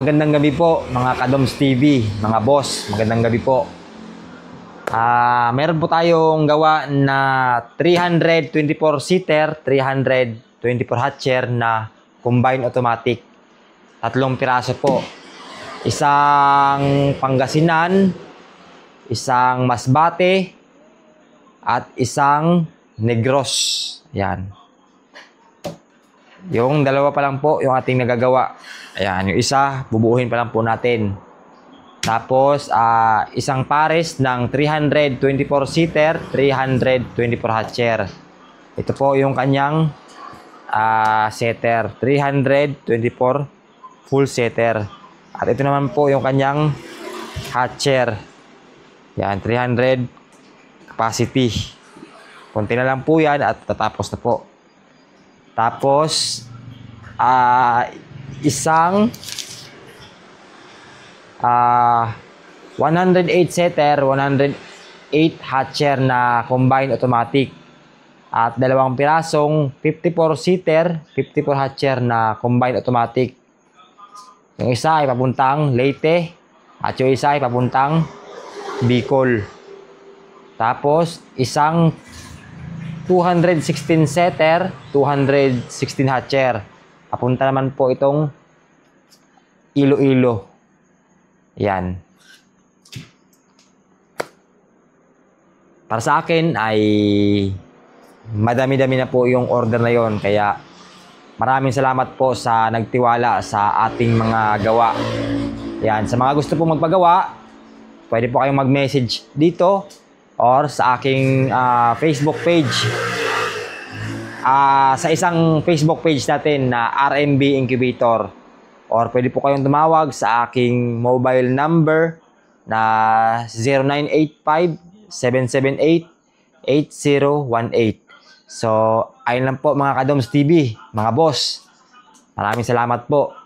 Magandang gabi po mga Kadoms TV, mga boss, magandang gabi po. Meron po tayong gawa na 324-seater, 324 hatcher na combined automatic. 3 piraso po. Isang Pangasinan, isang Masbate, at isang Negros. Yan. Yung dalawa pa lang po yung ating nagagawa. Ayan, yung isa, bubuuhin pa lang po natin. Tapos, isang pares ng 324-seater, 324 hatcher. Ito po yung kanyang setter, 324 full setter. At ito naman po yung kanyang hatcher. Yan, 300 capacity. Kunti na lang po yan at tatapos na po. Tapos, isang 108 setter, 108 hatcher na combined automatic. At 2 pirasong 54 seater, 54 hatcher na combined automatic. Yung isa ay papuntang Leyte at yung isa ay papuntang Bicol. Tapos, isang 216 setter, 216 hatcher. Papunta naman po itong Iloilo. Yan. Para sa akin ay madami-dami na po yung order na yon. Kaya maraming salamat po sa nagtiwala sa ating mga gawa. Yan. Sa mga gusto pong magpagawa, pwede po kayong mag-message dito or sa aking Facebook page. Sa isang Facebook page natin na RMB Incubator. Or pwede po kayong tumawag sa aking mobile number na 0985-778-8018. So, ayun lang po mga Kadoms TV, mga boss. Maraming salamat po.